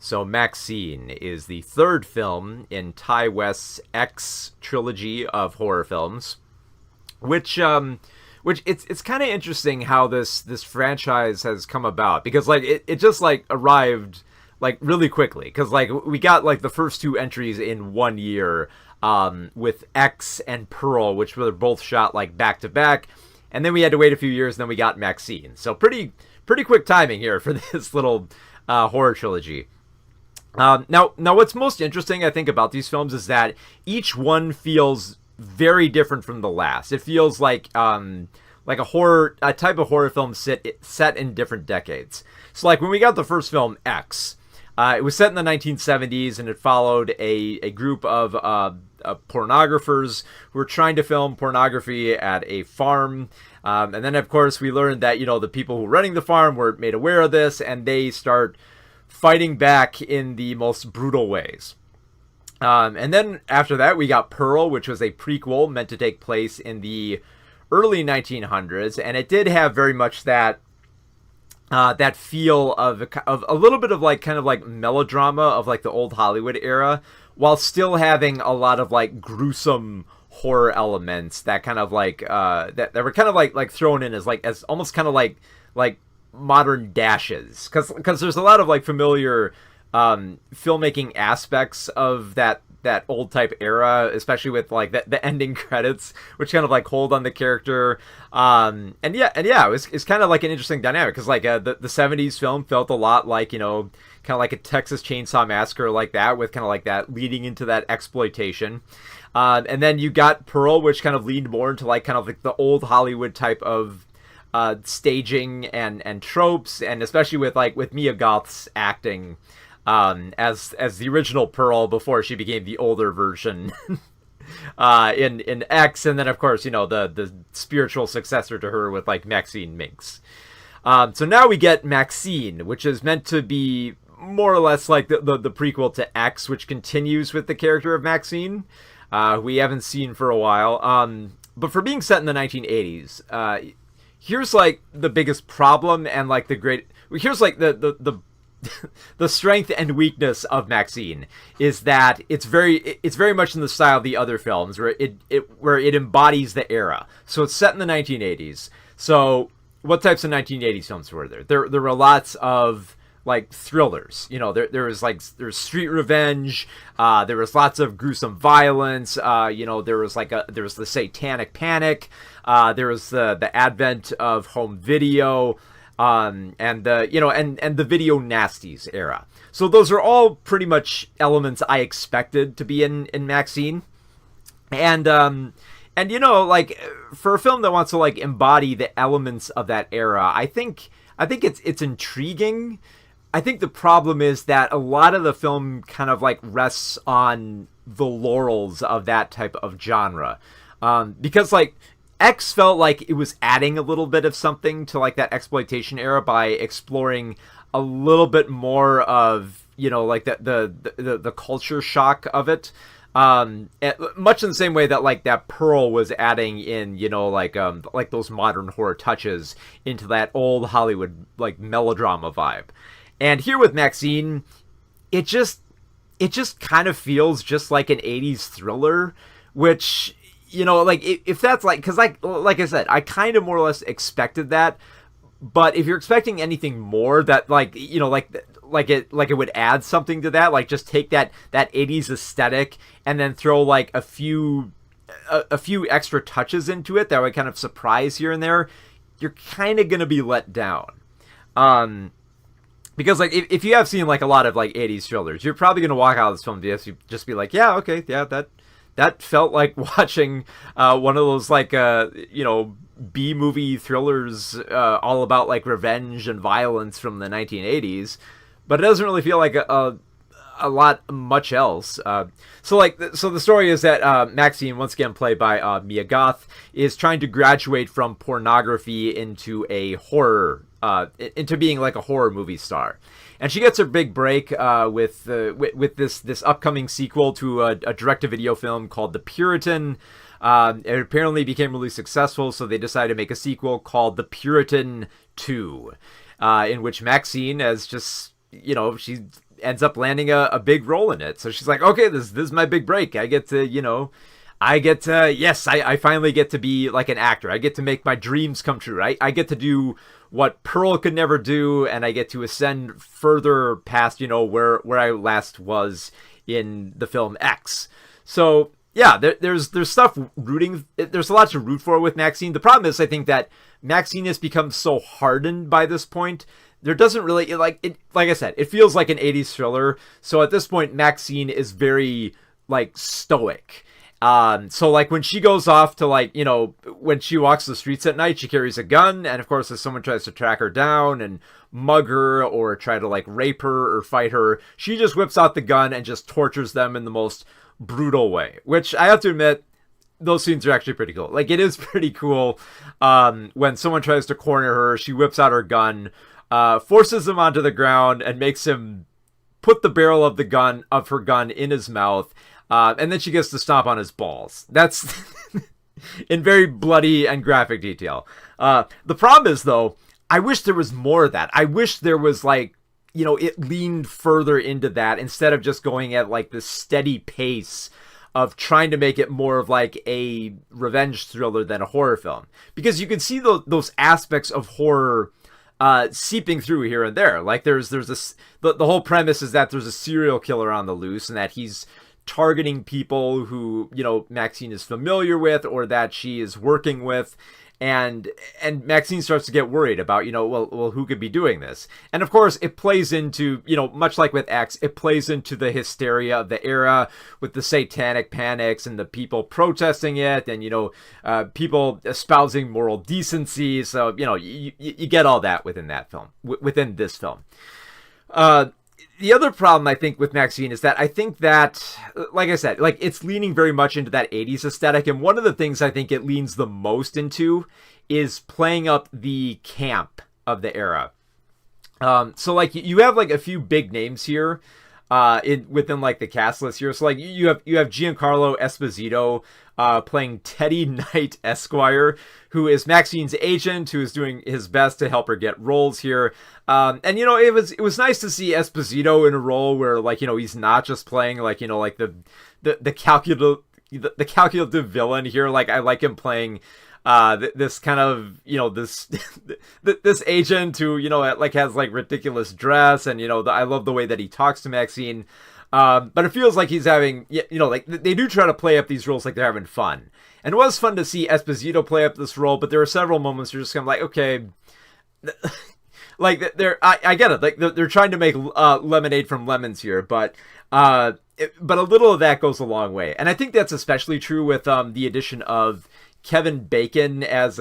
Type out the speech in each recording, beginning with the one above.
So MaXXXine is the third film in Ty West's X trilogy of horror films, which it's kind of interesting how this franchise has come about, because like it just like arrived like really quickly, because like we got like the first two entries in 1 year, with X and Pearl, which were both shot like back to back, and then we had to wait a few years, and then we got MaXXXine. So pretty quick timing here for this little horror trilogy. Now, what's most interesting, I think, about these films is that each one feels very different from the last. It feels like a type of horror film set in different decades. So, like when we got the first film, X, it was set in the 1970s, and it followed a group of pornographers who were trying to film pornography at a farm. And then, of course, we learned that the people who were running the farm were made aware of this, and they start fighting back in the most brutal ways. And then after that, we got Pearl, which was a prequel meant to take place in the early 1900s, and it did have very much that feel of a little bit of like kind of like melodrama of like the old Hollywood era, while still having a lot of like gruesome horror elements that kind of like that were kind of like thrown in as almost kind of like modern dashes, because there's a lot of like familiar filmmaking aspects of that old type era, especially with like the ending credits, which kind of like hold on the character. And it's kind of like an interesting dynamic, because like the 70s film felt a lot like kind of like a Texas Chainsaw Massacre, like that, with kind of like that leading into that exploitation. And then you got Pearl, which kind of leaned more into like kind of like the old Hollywood type of staging and tropes, and especially with Mia Goth's acting as the original Pearl before she became the older version in X, and then of course the spiritual successor to her with like Maxine Minx. So now we get MaXXXine, which is meant to be more or less like the prequel to X, which continues with the character of Maxine, we haven't seen for a while. But for being set in the 1980s, here's like the biggest problem, and like here's like the the strength and weakness of MaXXXine is that it's very much in the style of the other films, where it embodies the era. So it's set in the 1980s. So what types of 1980s films were there? There were lots of like thrillers. There's street revenge. There was lots of gruesome violence. There was the Satanic Panic. There was the advent of home video. And the video nasties era. So those are all pretty much elements I expected to be in MaXXXine. And like for a film that wants to like embody the elements of that era, I think it's intriguing. I think the problem is that a lot of the film kind of like rests on the laurels of that type of genre. Because like X felt like it was adding a little bit of something to like that exploitation era by exploring a little bit more of like the culture shock of it, much in the same way that like that Pearl was adding in like those modern horror touches into that old Hollywood like melodrama vibe. And here with MaXXXine, it just kind of feels just like an 80s thriller, which like if that's like, because like I said, I kind of more or less expected that. But if you're expecting anything more, that like it would add something to that, like just take that 80s aesthetic and then throw like a few extra touches into it that would kind of surprise here and there, you're kind of gonna be let down. Because like if you have seen like a lot of like 80s thrillers, you're probably gonna walk out of this film and just be like, yeah, okay, yeah, that felt like watching one of those like B-movie thrillers all about like revenge and violence from the 1980s, but it doesn't really feel like a lot much else. So the story is that MaXXXine, once again played by Mia Goth, is trying to graduate from pornography into a horror, into being like a horror movie star. And she gets her big break with this upcoming sequel to a direct-to-video film called The Puritan. It apparently became really successful, so they decided to make a sequel called The Puritan 2, in which MaXXXine, as just, ends up landing a big role in it. So she's like, okay, this is my big break. I get to, yes, I finally get to be like an actor. I get to make my dreams come true. I get to do what Pearl could never do, and I get to ascend further past, where I last was in the film X. So yeah, there's stuff there's a lot to root for with MaXXXine. The problem is, I think that MaXXXine has become so hardened by this point. There doesn't really, like I said, it feels like an 80s thriller. So at this point, MaXXXine is very, like, stoic. So like when she goes off to, like, when she walks the streets at night, she carries a gun. And of course, if someone tries to track her down and mug her or try to, like, rape her or fight her, she just whips out the gun and just tortures them in the most brutal way, which I have to admit, those scenes are actually pretty cool. Like, it is pretty cool. When someone tries to corner her, she whips out her gun, forces him onto the ground and makes him put the barrel of her gun in his mouth. And then she gets to stomp on his balls. That's in very bloody and graphic detail. The problem is, though, I wish there was more of that. I wish there was, like, it leaned further into that instead of just going at, like, this steady pace of trying to make it more of, like, a revenge thriller than a horror film. Because you can see those aspects of horror seeping through here and there. Like, there's this, the whole premise is that there's a serial killer on the loose and that he's targeting people who, MaXXXine is familiar with or that she is working with. And MaXXXine starts to get worried about, well, who could be doing this? And of course, it plays into, much like with X, it plays into the hysteria of the era with the satanic panics and the people protesting it and, people espousing moral decency. So, you get all that within that film, within this film. The other problem, I think, with MaXXXine is that I think that, like I said, like, it's leaning very much into that 80s aesthetic. And one of the things I think it leans the most into is playing up the camp of the era. So, like, you have, like, a few big names here within, like, the cast list here. So, like, you have Giancarlo Esposito playing Teddy Knight Esquire, who is MaXXXine's agent, who is doing his best to help her get roles here. And it was nice to see Esposito in a role where, like, he's not just playing, like, like the calculative villain here. Like, I like him playing this kind of, this agent who, like, has, like, ridiculous dress, and, I love the way that he talks to MaXXXine. But it feels like he's having, like, they do try to play up these roles like they're having fun. And it was fun to see Esposito play up this role, but there are several moments you're just kind of like, okay, like, I get it. Like, they're trying to make lemonade from lemons here, but a little of that goes a long way. And I think that's especially true with the addition of Kevin Bacon as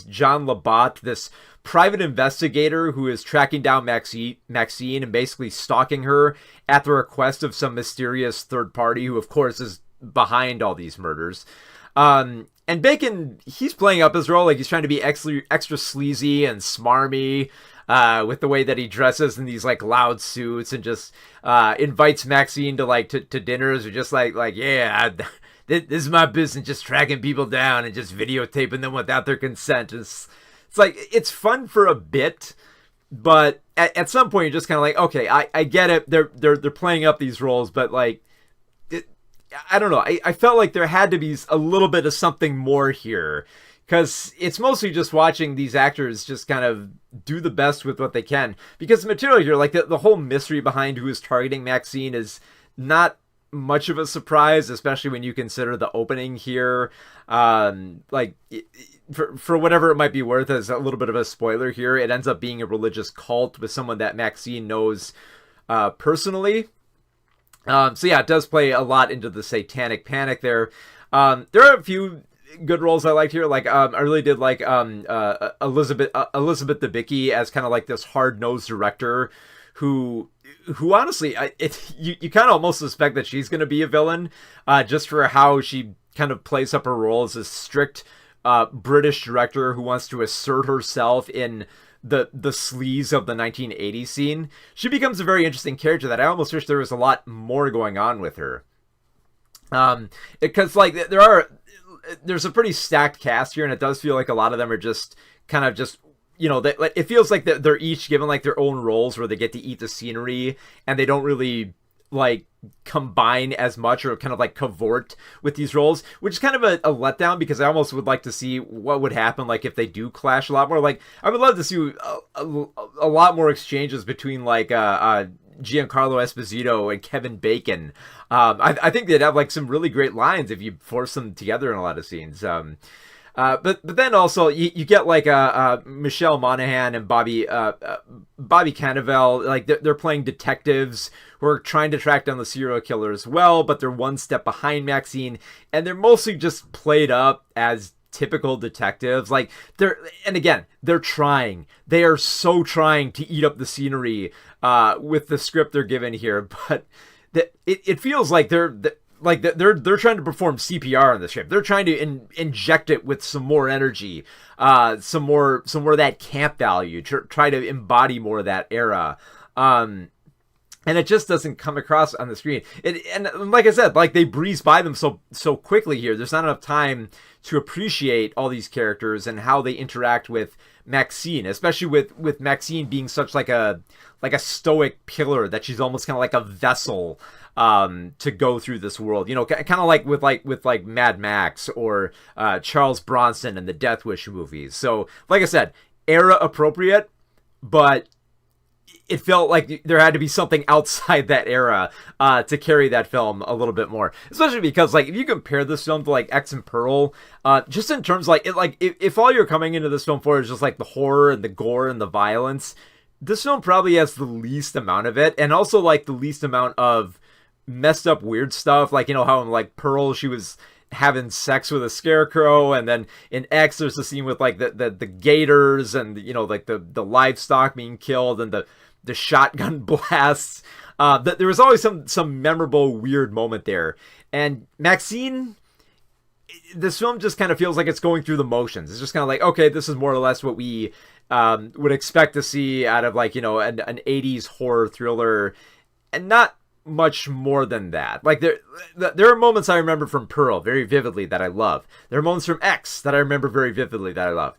John Labatt, this private investigator who is tracking down MaXXXine and basically stalking her at the request of some mysterious third party who, of course, is behind all these murders. And Bacon, he's playing up his role, like he's trying to be extra sleazy and smarmy with the way that he dresses in these, like, loud suits, and just invites MaXXXine to dinners, or just like yeah, this is my business, just tracking people down and just videotaping them without their consent. It's like, it's fun for a bit, but at some point you're just kind of like, okay, I get it. They're playing up these roles, but, like, I don't know. I felt like there had to be a little bit of something more here, because it's mostly just watching these actors just kind of do the best with what they can. Because the material here, like, the whole mystery behind who is targeting MaXXXine is not much of a surprise, especially when you consider the opening here. Like, for whatever it might be worth, as a little bit of a spoiler here, it ends up being a religious cult with someone that MaXXXine knows personally. So yeah, it does play a lot into the satanic panic there. There are a few good roles I liked here. Like, I really did like Elizabeth Debicki as kind of like this hard-nosed director who honestly, you kind of almost suspect that she's going to be a villain, just for how she kind of plays up her role as a strict British director who wants to assert herself in the sleaze of the 1980s scene. She becomes a very interesting character that I almost wish there was a lot more going on with her. Because, like, there's a pretty stacked cast here, and it does feel like a lot of them are just kind of just it feels like they're each given like their own roles where they get to eat the scenery, and they don't really like combine as much or kind of like cavort with these roles, which is kind of a letdown, because I almost would like to see what would happen like if they do clash a lot more. Like I would love to see a lot more exchanges between like Giancarlo Esposito and Kevin Bacon. I think they'd have like some really great lines if you force them together in a lot of scenes. But then also you get like Michelle Monaghan and Bobby Cannavale, like they're playing detectives who are trying to track down the serial killer as well, but they're one step behind MaXXXine, and they're mostly just played up as typical detectives. Like they're trying. They are so trying to eat up the scenery with the script they're given here, but it feels like they're trying to perform CPR on the ship. They're trying to inject it with some more energy, some more of that camp value, try to embody more of that era. And it just doesn't come across on the screen. And like I said, like they breeze by them so quickly here. There's not enough time to appreciate all these characters and how they interact with MaXXXine, especially with MaXXXine being such like a stoic pillar that she's almost kind of like a vessel to go through this world, kind of like with Mad Max or Charles Bronson and the Death Wish movies. So like I said, era appropriate, but it felt like there had to be something outside that era to carry that film a little bit more, especially because like if you compare this film to like X and Pearl, just in terms of if all you're coming into this film for is just like the horror and the gore and the violence, this film probably has the least amount of it, and also like the least amount of messed up weird stuff, like how in like Pearl she was having sex with a scarecrow, and then in X there's the scene with like the gators and like the livestock being killed and the shotgun blasts. There was always some memorable weird moment there. And MaXXXine, this film just kind of feels like it's going through the motions. It's just kind of like, okay, this is more or less what we would expect to see out of like an 80s horror thriller, and not much more than that. Like there are moments I remember from Pearl very vividly that I love. There are moments from X that I remember very vividly that I love.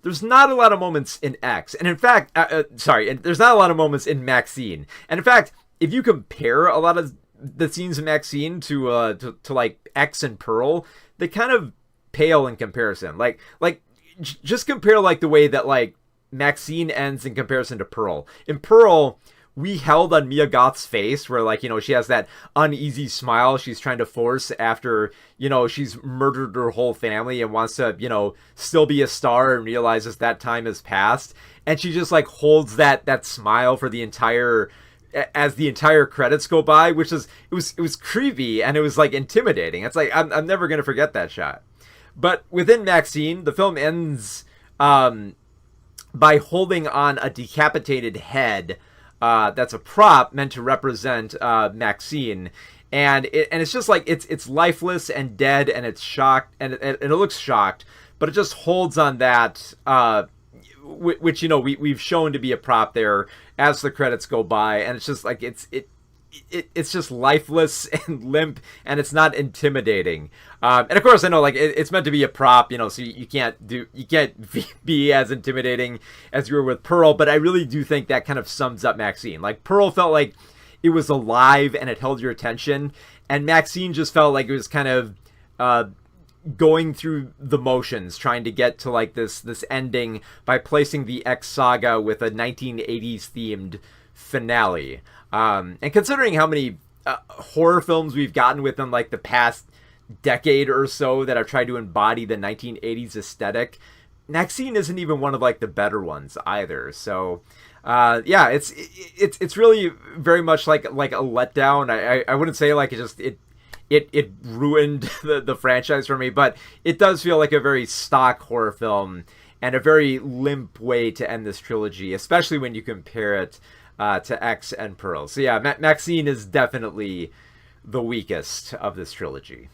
There's not a lot of moments in X, and in fact, there's not a lot of moments in MaXXXine. And in fact, if you compare a lot of the scenes in MaXXXine to like X and Pearl, they kind of pale in comparison. Like just compare like the way that like MaXXXine ends in comparison to Pearl. In Pearl, we held on Mia Goth's face where like, she has that uneasy smile she's trying to force after, she's murdered her whole family and wants to, still be a star and realizes that time has passed. And she just like holds that smile for as the entire credits go by, which is, it was creepy and it was like intimidating. It's like, I'm never going to forget that shot. But within MaXXXine, the film ends by holding on a decapitated head that's a prop meant to represent MaXXXine, and it's just like it's lifeless and dead, and it's shocked, and it looks shocked, but it just holds on that, which we've shown to be a prop there as the credits go by, and it's just like it's just lifeless and limp, and it's not intimidating. And of course, I know like it's meant to be a prop, so you can't be as intimidating as you were with Pearl. But I really do think that kind of sums up MaXXXine. Like Pearl felt like it was alive and it held your attention, and MaXXXine just felt like it was kind of going through the motions, trying to get to like this ending by placing the X saga with a 1980s themed finale. And considering how many horror films we've gotten within like the past decade or so that have tried to embody the 1980s aesthetic, MaXXXine isn't even one of like the better ones either. So yeah, it's really very much like a letdown. I wouldn't say like it ruined the franchise for me, but it does feel like a very stock horror film and a very limp way to end this trilogy, especially when you compare it to X and Pearl. So yeah, MaXXXine is definitely the weakest of this trilogy.